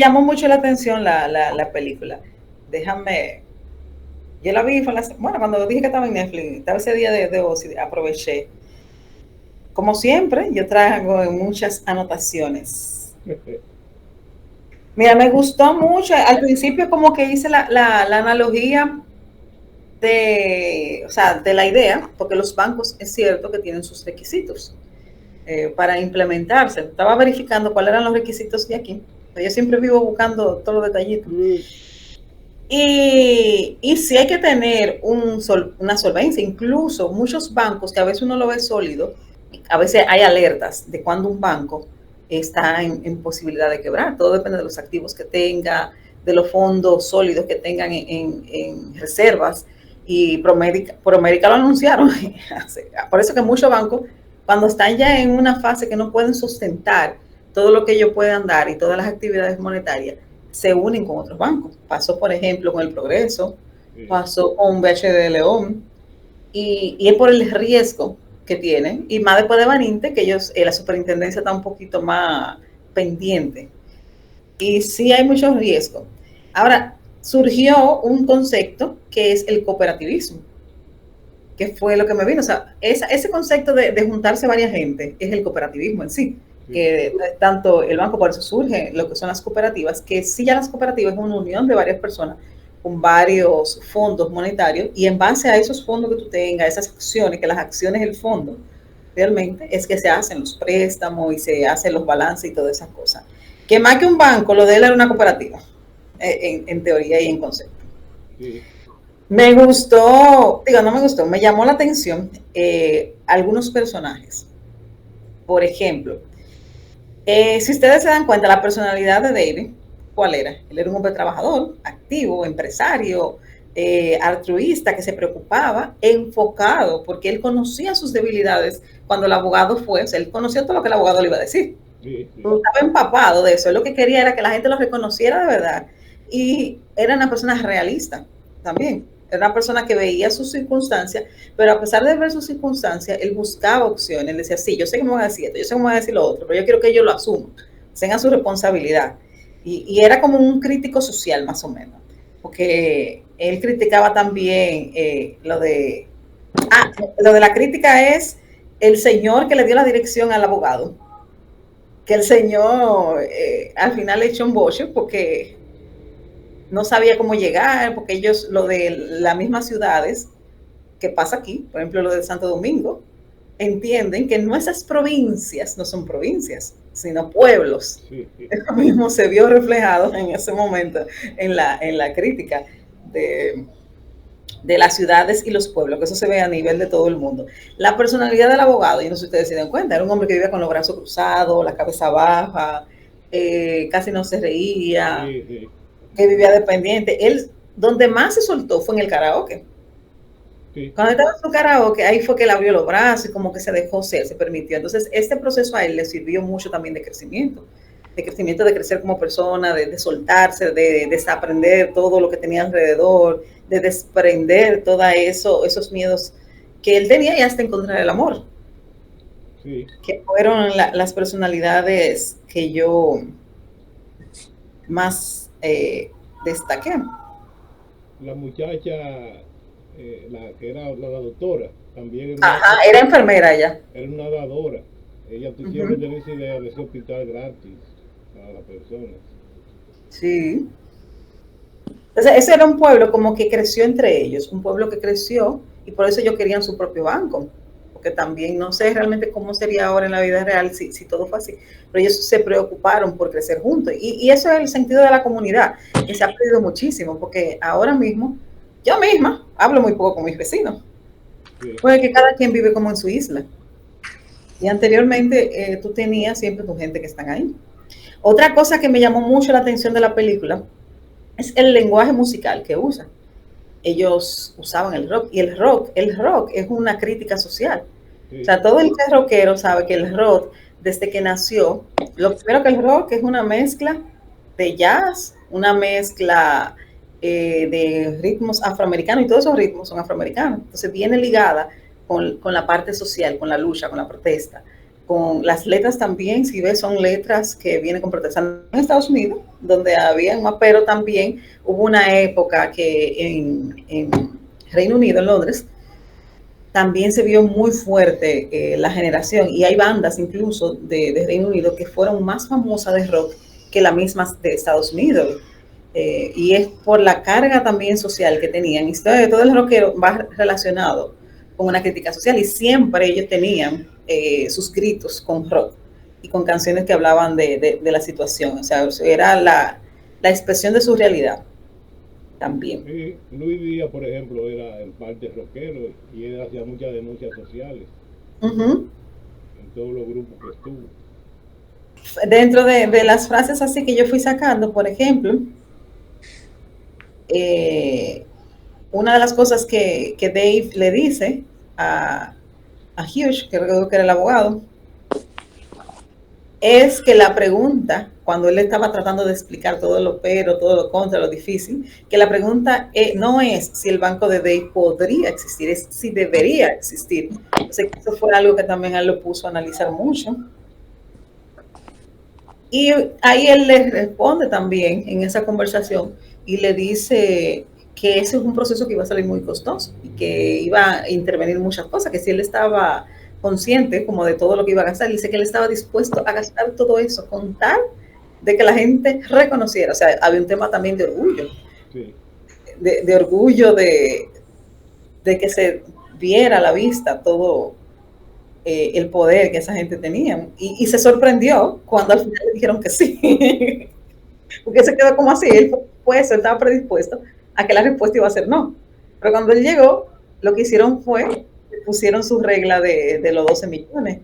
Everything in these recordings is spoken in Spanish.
llamó mucho la atención la película. Déjame, yo la vi, bueno, cuando dije que estaba en Netflix, estaba ese día de ocio, aproveché. Como siempre, yo traigo muchas anotaciones. Mira, me gustó mucho, al principio como que hice la analogía de, o sea, de la idea, porque los bancos es cierto que tienen sus requisitos para implementarse. Estaba verificando cuáles eran los requisitos de aquí. Yo siempre vivo buscando todos los detallitos. Y sí hay que tener una solvencia, incluso muchos bancos que a veces uno lo ve sólido, a veces hay alertas de cuando un banco está en posibilidad de quebrar. Todo depende de los activos que tenga, de los fondos sólidos que tengan en reservas. Y Promérica lo anunciaron. Por eso que muchos bancos, cuando están ya en una fase que no pueden sustentar todo lo que ellos puedan dar y todas las actividades monetarias, se unen con otros bancos. Pasó, por ejemplo, con el Progreso, pasó con BHD de León, y es por el riesgo que tienen, y más después de Baninte, que ellos, la superintendencia está un poquito más pendiente, y sí hay muchos riesgos. Ahora, surgió un concepto que es el cooperativismo, que fue lo que me vino, o sea, ese concepto de juntarse varias gente es el cooperativismo en sí. Que tanto el banco, por eso surge lo que son las cooperativas, que sí ya las cooperativas es una unión de varias personas con varios fondos monetarios, y en base a esos fondos que tú tengas, esas acciones, que las acciones del fondo, realmente es que se hacen los préstamos y se hacen los balances y todas esas cosas. Que más que un banco, lo de él era una cooperativa, en teoría y en concepto. Sí. Me gustó, digo, no me gustó, me llamó la atención algunos personajes. Por ejemplo, si ustedes se dan cuenta, la personalidad de David, ¿cuál era? Él era un hombre trabajador, activo, empresario, altruista, que se preocupaba, enfocado, porque él conocía sus debilidades cuando el abogado fue, o sea, él conocía todo lo que el abogado le iba a decir. Sí, sí. Estaba empapado de eso, él lo que quería era que la gente lo reconociera de verdad. Y era una persona realista también. Era una persona que veía sus circunstancias, pero a pesar de ver sus circunstancias, él buscaba opciones. Él decía, sí, yo sé que me van a decir esto, yo sé que me van a decir lo otro, pero yo quiero que ellos lo asuman, tengan su responsabilidad. Y era como un crítico social, más o menos, porque él criticaba también lo de... Ah, lo de la crítica es el señor que le dio la dirección al abogado, que el señor al final le echó un boche porque no sabía cómo llegar, porque ellos, lo de las mismas ciudades, que pasa aquí, por ejemplo, lo de Santo Domingo, entienden que nuestras provincias no son provincias, sino pueblos. Sí, sí. Eso mismo se vio reflejado en ese momento en la crítica de las ciudades y los pueblos, que eso se ve a nivel de todo el mundo. La personalidad del abogado, yo no sé si ustedes se dan cuenta, era un hombre que vivía con los brazos cruzados, la cabeza baja, casi no se reía, Sí, sí, que vivía dependiente. Él, donde más se soltó fue en el karaoke. sí. Cuando estaba en su karaoke, ahí fue que él abrió los brazos y como que se dejó ser, se permitió. Entonces, este proceso a él le sirvió mucho también de crecimiento, de crecer como persona, de soltarse, de desaprender todo lo que tenía alrededor, de desprender todos esos miedos que él tenía y hasta encontrar el amor, Sí. que fueron las personalidades que yo más destaqué. La muchacha, la que era la doctora, también Ajá, era enfermera ella. era una dadora. Ella siempre Uh-huh. tenía esa idea de ese hospital gratis para las personas. Sí. Entonces, ese era un pueblo como que creció entre ellos, un pueblo que creció y por eso ellos querían su propio banco, porque también no sé realmente cómo sería ahora en la vida real si todo fue así, pero ellos se preocuparon por crecer juntos y eso es el sentido de la comunidad, que se ha perdido muchísimo, porque ahora mismo yo misma hablo muy poco con mis vecinos, Sí. porque cada quien vive como en su isla y anteriormente tú tenías siempre tu gente que están ahí. Otra cosa que me llamó mucho la atención de la película es el lenguaje musical que usa. Ellos usaban el rock y el rock es una crítica social. O Sí. sea, todo el que es rockero sabe que el rock, desde que nació, lo primero que el rock es una mezcla de jazz, una mezcla de ritmos afroamericanos, y todos esos ritmos son afroamericanos. Entonces viene ligada con la parte social, con la lucha, con la protesta. con las letras también, si ves, son letras que vienen con protección en Estados Unidos, donde había un pero también hubo una época que en Reino Unido, en Londres, también se vio muy fuerte la generación, y hay bandas incluso de Reino Unido que fueron más famosas de rock que las mismas de Estados Unidos. Y es por la carga también social que tenían. Y todo el rockero va relacionado con una crítica social, y siempre ellos tenían sus gritos con rock y con canciones que hablaban de la situación. O sea, era la expresión de su realidad también. Sí, Luis Díaz, por ejemplo, era en parte rockero y él hacía muchas denuncias sociales Ujú. en todos los grupos que estuvo. Dentro de las frases así que yo fui sacando, por ejemplo, eh, una de las cosas que Dave le dice a, a Hughes, que creo que era el abogado, es que la pregunta, cuando él estaba tratando de explicar todo lo pero, todo lo contra, lo difícil, que la pregunta no es si el banco de Dave podría existir, es si debería existir. Entonces, eso fue algo que también él lo puso a analizar mucho. Y ahí él le responde también en esa conversación y le dice que ese es un proceso que iba a salir muy costoso y que iba a intervenir muchas cosas, que si él estaba consciente como de todo lo que iba a gastar, y dice que él estaba dispuesto a gastar todo eso con tal de que la gente reconociera. O sea, había un tema también de orgullo, Sí. de orgullo de que se viera a la vista todo el poder que esa gente tenía. Y se sorprendió cuando al final le dijeron que sí. Porque se quedó como así, él pues estaba predispuesto a que la respuesta iba a ser no. Pero cuando él llegó, lo que hicieron fue, pusieron su regla de los 12 millones.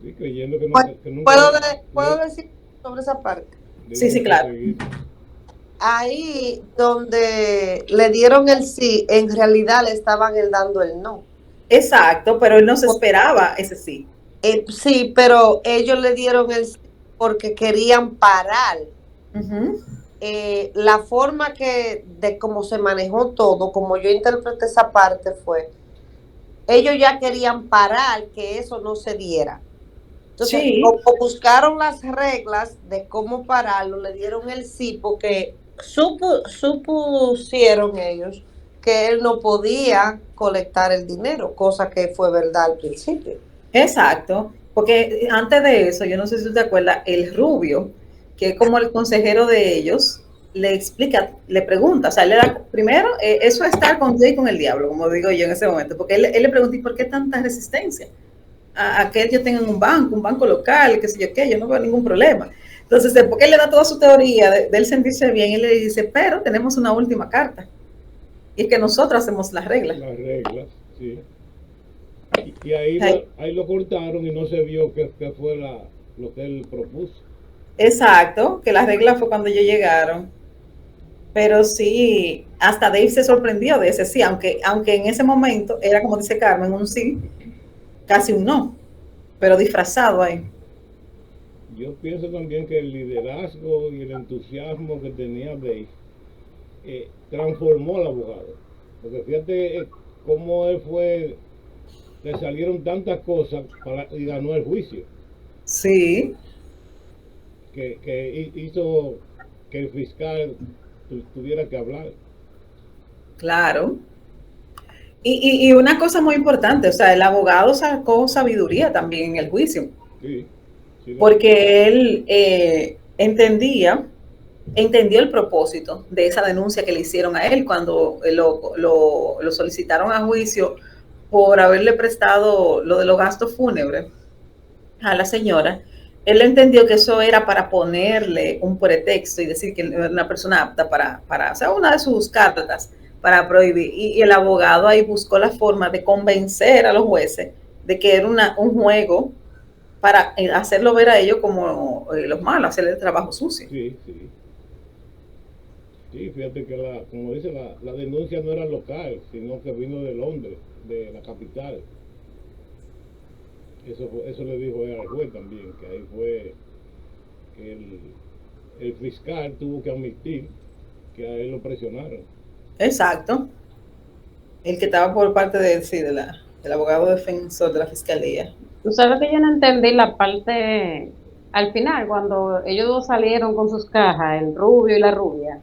Sí, creyendo que, Pues, que nunca puedo decir sobre esa parte. le Sí, iban sí, a claro. conseguir. Ahí donde le dieron el sí, en realidad le estaban dando el no. Exacto, pero él no se esperaba ese sí. Sí, pero ellos le dieron el sí porque querían parar. Ujú. La forma de cómo se manejó todo, como yo interpreté esa parte fue, ellos ya querían parar que eso no se diera. Entonces, Sí, como buscaron las reglas de cómo pararlo, le dieron el sí porque supusieron ellos que él no podía colectar el dinero, cosa que fue verdad al principio. exacto. Porque antes de eso, yo no sé si tú te acuerdas, el rubio, que es como el consejero de ellos, le explica, le pregunta, o sea, le da, primero, eso es estar con Jay con el diablo, como digo yo en ese momento, porque él le pregunta, ¿y por qué tanta resistencia? A que ellos tengan un banco local, qué sé yo qué, yo no veo ningún problema. Entonces, porque él le da toda su teoría de él sentirse bien, él le dice, pero tenemos una última carta, y es que nosotros hacemos las reglas. Las reglas, sí. Y ahí, ahí lo cortaron y no se vio que fue lo que él propuso. Exacto, que las reglas fue cuando ellos llegaron. Pero sí, hasta Dave se sorprendió de ese sí, aunque en ese momento era, como dice Carmen, un sí, casi un no, pero disfrazado ahí. Yo pienso también que el liderazgo y el entusiasmo que tenía Dave transformó al abogado. Porque fíjate cómo él fue, le salieron tantas cosas y ganó el juicio. Sí, Que hizo que el fiscal tuviera que hablar. claro. Y una cosa muy importante, o sea, el abogado sacó sabiduría también en el juicio, Sí, sí lo hizo. porque él entendió el propósito de esa denuncia que le hicieron a él cuando lo solicitaron a juicio por haberle prestado lo de los gastos fúnebres a la señora. Él entendió que eso era para ponerle un pretexto y decir que era una persona apta para o sea, una de sus cartas para prohibir. Y el abogado ahí buscó la forma de convencer a los jueces de que era un juego para hacerlo ver a ellos como los malos, hacerle el trabajo sucio. Sí, sí. Sí, fíjate que como dice, la denuncia no era local, sino que vino de Londres, de la capital. Eso le dijo él al juez también, que ahí fue que el fiscal tuvo que admitir que a él lo presionaron. Exacto. El que estaba por parte de, sí, del abogado defensor de la fiscalía. Tú sabes que yo no entendí la parte al final, cuando ellos dos salieron con sus cajas, el rubio y la rubia.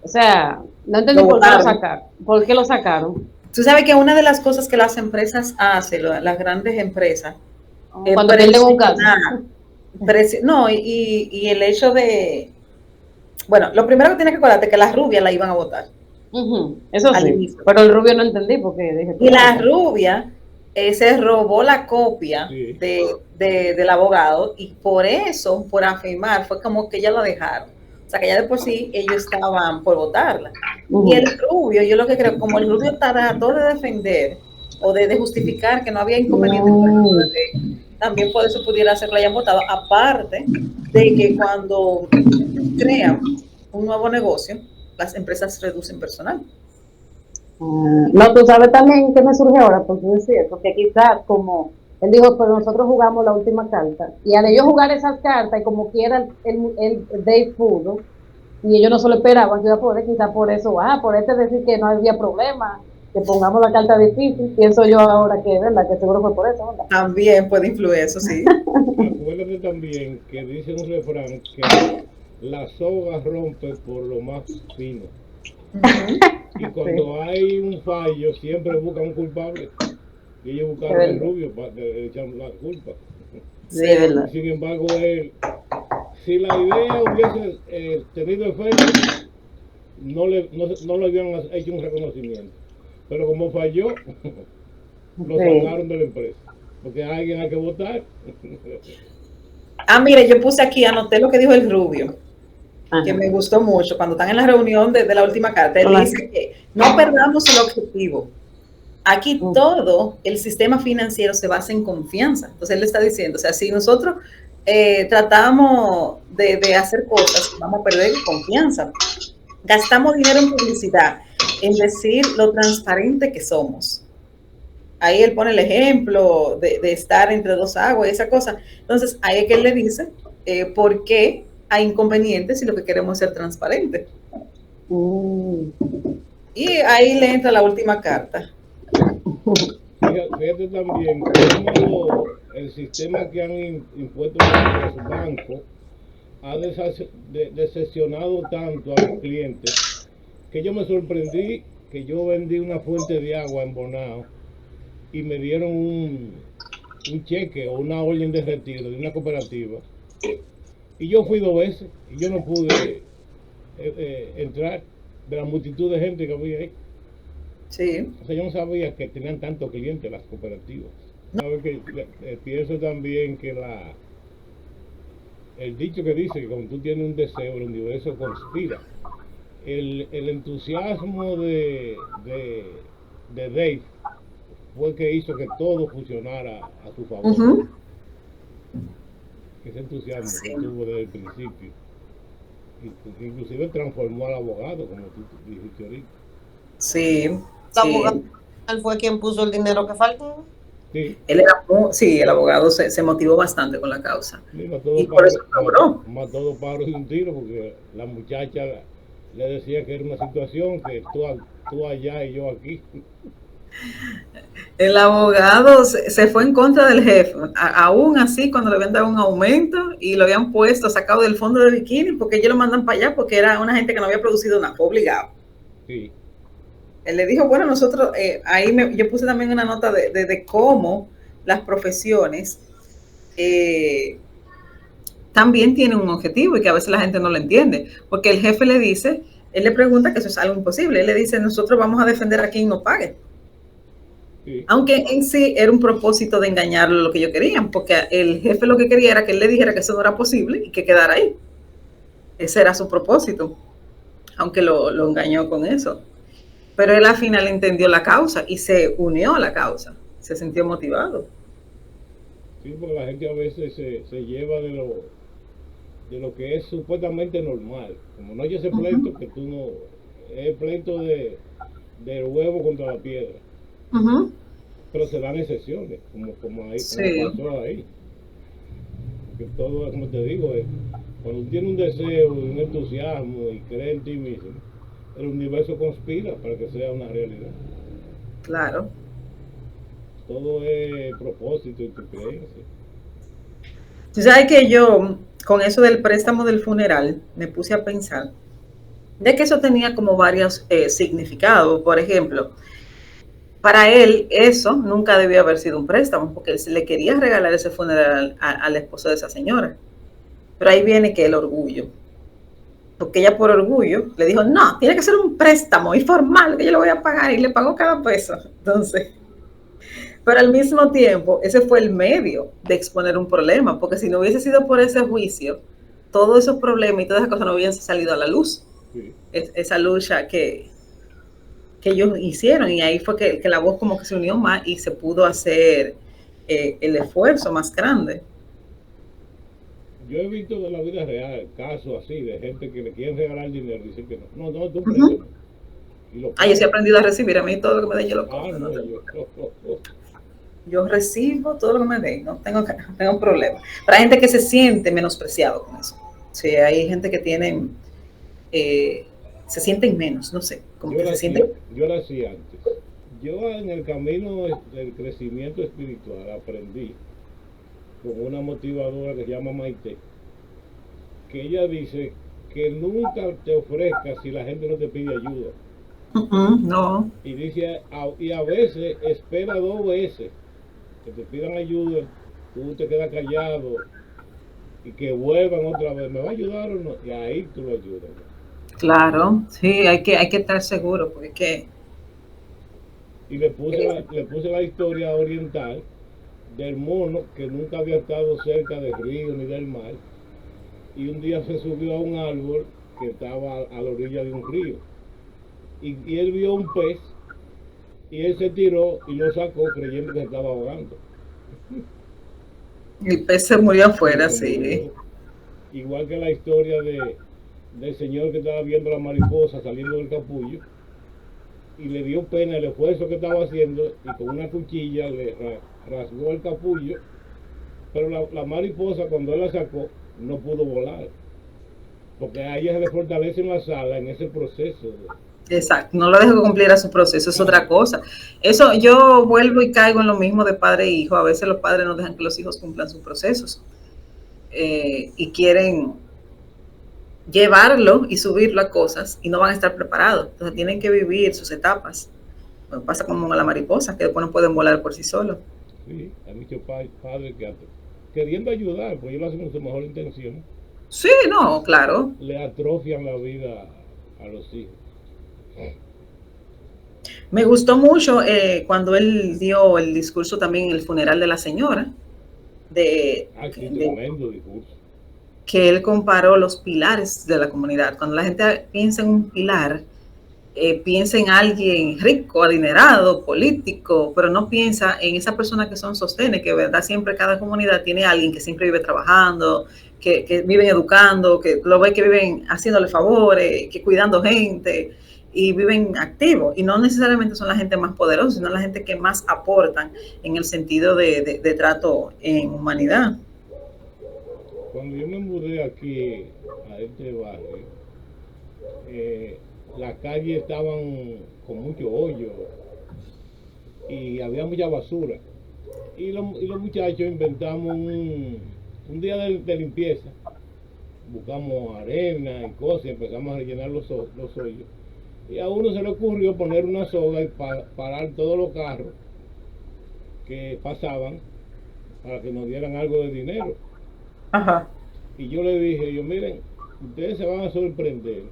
O sea, no entendí Lo por qué lo votaron. sacaron. ¿Por qué lo sacaron? Tú sabes que una de las cosas que las empresas hacen, las grandes empresas, es Cuando pierden un caso. presionar. No, y el hecho de, bueno, lo primero que tienes que acordarte es que las rubias la iban a votar Eso al sí, inicio. pero el rubio no entendí porque dije, Y pero la acá. rubia se robó la copia Sí. del abogado y por eso, por afirmar, fue como que ya la dejaron. O sea, que ya de por sí ellos estaban por votarla. Y el rubio, yo lo que creo, como el rubio trató de defender o de justificar que no había inconveniente con el bebé, también por eso pudiera ser que la hayan votado. Aparte de que cuando crean un nuevo negocio, las empresas reducen personal. No, tú sabes también que me surge ahora, porque decir, porque quizás como él dijo, pues nosotros jugamos la última carta, y al ellos jugar esas cartas, y como quiera el Dave pudo, y ellos no se lo esperaban que iba a poder, quizás por eso, por este decir que no había problema, que pongamos la carta difícil, pienso yo ahora que, ¿verdad? Que seguro fue por eso, ¿verdad? También puede influir eso, sí. Acuérdate también que dice un refrán que la soga rompe por lo más fino. Y cuando hay un fallo, siempre buscan un culpable. Y ellos buscaron el rubio para echar la culpa. Sí, ¿verdad? Sin embargo, si la idea hubiese tenido efecto, no le habían hecho un reconocimiento. Pero como falló, lo sacaron de la empresa. Porque a alguien hay que votar. Mire, yo puse aquí, anoté lo que dijo el rubio, que me gustó mucho. Cuando están en la reunión de la última carta, él dice que no perdamos el objetivo. Aquí todo el sistema financiero se basa en confianza. Entonces él le está diciendo, o sea, si nosotros tratamos de hacer cosas, vamos a perder confianza. Gastamos dinero en publicidad, en decir lo transparente que somos. Ahí él pone el ejemplo de estar entre dos aguas y esa cosa. Entonces, ahí es que él le dice por qué hay inconvenientes si lo que queremos es ser transparentes. Y ahí le entra la última carta. Fíjate también cómo el sistema que han impuesto los bancos ha decepcionado tanto a los clientes que yo me sorprendí que yo vendí una fuente de agua en Bonao y me dieron un cheque o una orden de retiro de una cooperativa y yo fui 2 veces y yo no pude entrar de la multitud de gente que había ahí. Sí. O sea, yo no sabía que tenían tantos clientes las cooperativas. ¿Sabes que pienso también que el dicho que dice que cuando tú tienes un deseo, el universo conspira. El entusiasmo de Dave fue que hizo que todo funcionara a su favor. Ese entusiasmo que tuvo desde el principio. Inclusive transformó al abogado, como tú dijiste ahorita. Sí. El abogado fue quien puso el dinero que faltó. Sí. El abogado se motivó bastante con la causa. Y por eso logró. Mató 2 pájaros de un tiro, porque la muchacha le decía que era una situación que tú allá y yo aquí. El abogado se fue en contra del jefe, aún así cuando le habían dado un aumento y lo habían puesto, sacado del fondo de bikini, porque ellos lo mandan para allá porque era una gente que no había producido nada, fue obligado. Sí. Él le dijo, bueno, nosotros, yo puse también una nota de cómo las profesiones también tienen un objetivo y que a veces la gente no lo entiende, porque el jefe le dice, él le pregunta que eso es algo imposible, él le dice, nosotros vamos a defender a quien nos pague. Sí. Aunque en sí era un propósito de engañarlo lo que ellos querían, porque el jefe lo que quería era que él le dijera que eso no era posible y que quedara ahí. Ese era su propósito, aunque lo engañó con eso. Pero él al final entendió la causa y se unió a la causa, se sintió motivado. Sí, porque la gente a veces se lleva de lo que es supuestamente normal. Como no hay ese pleito, que tú no, es el pleito del huevo contra la piedra. Pero se dan excepciones, como ahí, sí. Como pasó ahí. Porque todo, como te digo, cuando tienes un deseo, un entusiasmo y crees en ti mismo, el universo conspira para que sea una realidad. Claro. todo es propósito y tu creencia. Tú sabes que yo, con eso del préstamo del funeral, me puse a pensar de que eso tenía como varios significados. Por ejemplo, para él eso nunca debió haber sido un préstamo, porque él se le quería regalar ese funeral al esposo de esa señora. Pero ahí viene que el orgullo. Porque ella por orgullo le dijo, no, tiene que ser un préstamo y formal, que yo lo voy a pagar, y le pagó cada peso. Entonces, pero al mismo tiempo, ese fue el medio de exponer un problema, porque si no hubiese sido por ese juicio, todos esos problemas y todas esas cosas no hubiesen salido a la luz. Sí. Esa lucha que ellos hicieron, y ahí fue que la voz como que se unió más y se pudo hacer el esfuerzo más grande. Yo he visto de la vida real casos así de gente que le quieren regalar dinero y dicen que no, no, tú préstame. Y lo Yo sí he aprendido a recibir, a mí todo lo que me den yo lo cojo. no, Yo recibo todo lo que me den, no tengo problema. Pero hay gente que se siente menospreciado con eso. Sí, hay gente que tienen, se sienten menos, no sé, como que se sienten. Yo lo hacía antes. Yo en el camino del crecimiento espiritual aprendí con una motivadora que se llama Maite, que ella dice que nunca te ofrezcas si la gente no te pide ayuda. No. Y dice, y a veces espera 2 veces que te pidan ayuda, tú te quedas callado y que vuelvan otra vez, ¿me va a ayudar o no? Y ahí tú lo ayudas. Claro, sí, hay que estar seguro, porque y le puse la historia oriental del mono que nunca había estado cerca del río ni del mar, y un día se subió a un árbol que estaba a la orilla de un río, y él vio un pez, y él se tiró y lo sacó creyendo que se estaba ahogando. El pez se murió afuera, sí. Igual que la historia del señor que estaba viendo la mariposa saliendo del capullo, y le dio pena el esfuerzo que estaba haciendo, y con una cuchilla le rasgó el capullo, pero la mariposa, cuando él la sacó, no pudo volar, porque a ella se le fortalece en la sala en ese proceso. Exacto, no lo dejo que cumpliera su proceso, es otra cosa. Eso yo vuelvo y caigo en lo mismo de padre e hijo. A veces los padres no dejan que los hijos cumplan sus procesos y quieren llevarlo y subirlo a cosas y no van a estar preparados. Entonces tienen que vivir sus etapas. Bueno, pasa como la mariposa, que después no pueden volar por sí solos. Sí, hay muchos padres que queriendo ayudar, pues ellos lo hacen con su mejor intención. Sí, no, claro. Le atrofian la vida a los hijos. Me gustó mucho cuando él dio el discurso también en el funeral de la señora. Tremendo discurso. Que él comparó los pilares de la comunidad. Cuando la gente piensa en un pilar, piensa en alguien rico, adinerado, político, pero no piensa en esa persona que son sostenes, que verdad siempre cada comunidad tiene alguien que siempre vive trabajando, que viven educando, que lo ve que viven haciéndole favores, que cuidando gente y viven activos. Y no necesariamente son la gente más poderosa, sino la gente que más aportan en el sentido de trato en humanidad. Cuando yo me mudé aquí a este barrio, las calles estaban con mucho hoyo y había mucha basura. Y los muchachos inventamos un día de limpieza. Buscamos arena y cosas y empezamos a rellenar los hoyos. Y a uno se le ocurrió poner una soga y parar todos los carros que pasaban para que nos dieran algo de dinero. Ajá. Y yo le dije, miren, ustedes se van a sorprender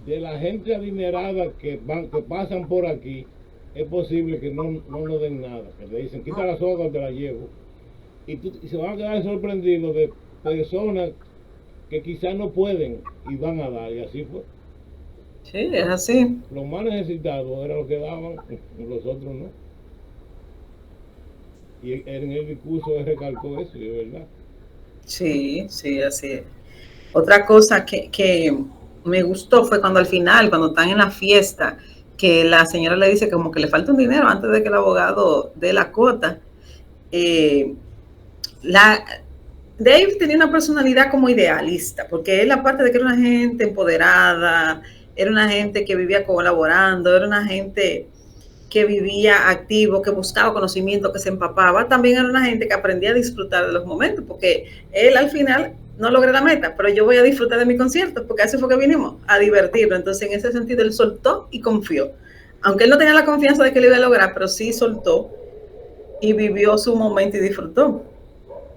de la gente adinerada que pasan por aquí. Es posible que no nos den nada, que le dicen, quita la soga o te la llevo. Y se van a quedar sorprendidos de personas que quizás no pueden y van a dar, y así fue. Sí, es así. Los más necesitados eran los que daban, los otros no. Y en el discurso recalcó eso, y es verdad. Sí, sí, así es. Otra cosa que me gustó fue cuando al final, cuando están en la fiesta, que la señora le dice como que le falta un dinero antes de que el abogado dé la cuota. Dave tenía una personalidad como idealista, porque él, aparte de que era una gente empoderada, era una gente que vivía colaborando, era una gente que vivía activo, que buscaba conocimiento, que se empapaba, también era una gente que aprendía a disfrutar de los momentos, porque él al final no logré la meta, pero yo voy a disfrutar de mi concierto, porque así fue que vinimos, a divertirlo. Entonces, en ese sentido, él soltó y confió. Aunque él no tenía la confianza de que lo iba a lograr, pero sí soltó y vivió su momento y disfrutó.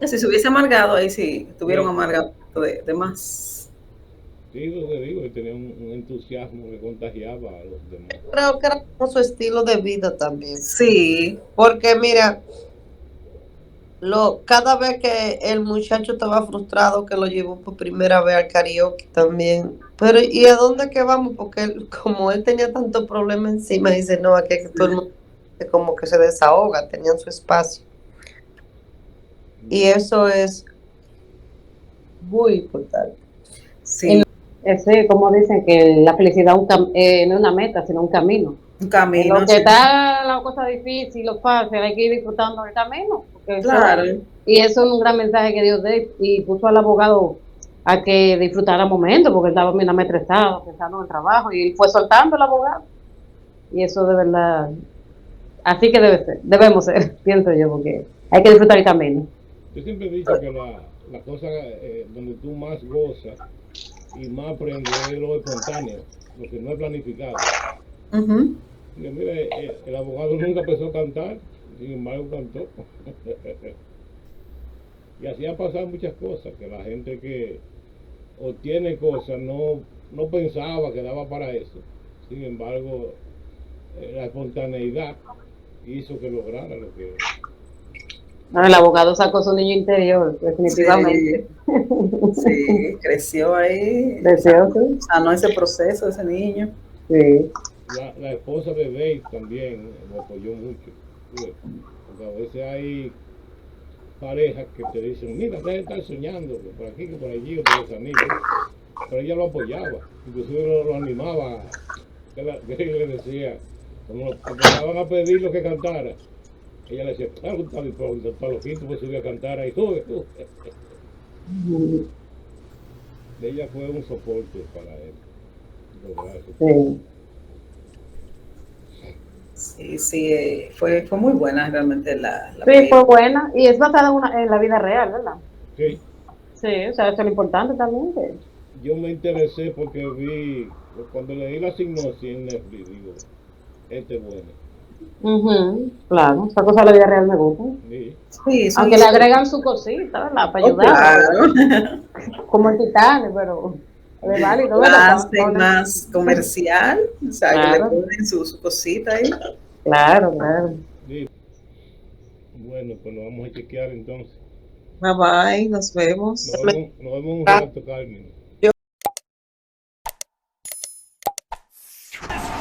Si se hubiese amargado, ahí sí tuvieron amargado de más. Sí, lo que digo, que tenía un entusiasmo que contagiaba a los demás. Creo que era como su estilo de vida también. Sí. Porque mira, cada vez que el muchacho estaba frustrado, que lo llevó por primera vez al karaoke también. Pero ¿y a dónde que vamos? Porque como él tenía tanto problema encima, dice, no, aquí es que todo el mundo como que se desahoga, tenían su espacio. Y eso es muy importante. Sí. Ese, como dicen, que la felicidad no es una meta, sino un camino. Un camino. En lo que está la cosa difícil, lo fácil, hay que ir disfrutando el camino. Claro. Y eso es un gran mensaje que Dios dio y puso al abogado a que disfrutara momentos, porque estaba bien estresado, pensando en el trabajo, y fue soltando el abogado. Y eso de verdad, así que debemos ser, pienso yo, porque hay que disfrutar el camino. Yo siempre he dicho que la cosa donde tú más gozas y más aprendes es lo espontáneo, lo que no es planificado. Y mire, el abogado nunca empezó a cantar, sin embargo cantó. Y así ha pasado muchas cosas, que la gente que obtiene cosas no pensaba que daba para eso. Sin embargo, la espontaneidad hizo que lograra lo que... No, el abogado sacó su niño interior, definitivamente. Sí, creció ahí. Creció, sí. Sanó ese proceso, ese niño. Sí. La esposa de Dave también lo apoyó mucho. Porque a veces hay parejas que te dicen, mira, deja de estar soñando, que por aquí, que por allí, o por los amigos. Pero ella lo apoyaba, inclusive lo animaba. Que le decía, cuando le van a pedir lo que cantara, ella le decía, claro, está loquito, pues subir a cantar ahí. Ella fue un soporte para él. Sí. Sí, fue muy buena realmente la sí, película. fue buena y es basada en la vida real, ¿verdad? Sí. Sí, o sea, eso es lo importante también. Yo me interesé porque vi, cuando leí la sinopsis en Netflix, digo, este es bueno. Claro, esa cosa de la vida real me gusta. Sí. Aunque le agregan su cosita, ¿verdad? Para ayudar. Claro. Como el Titanic, pero es válido. Más comercial, o sea, claro. que le ponen su cosita ahí. Claro. Sí. Bueno, pues lo vamos a chequear entonces. Bye bye, nos vemos. Nos vemos un rato, Carmen.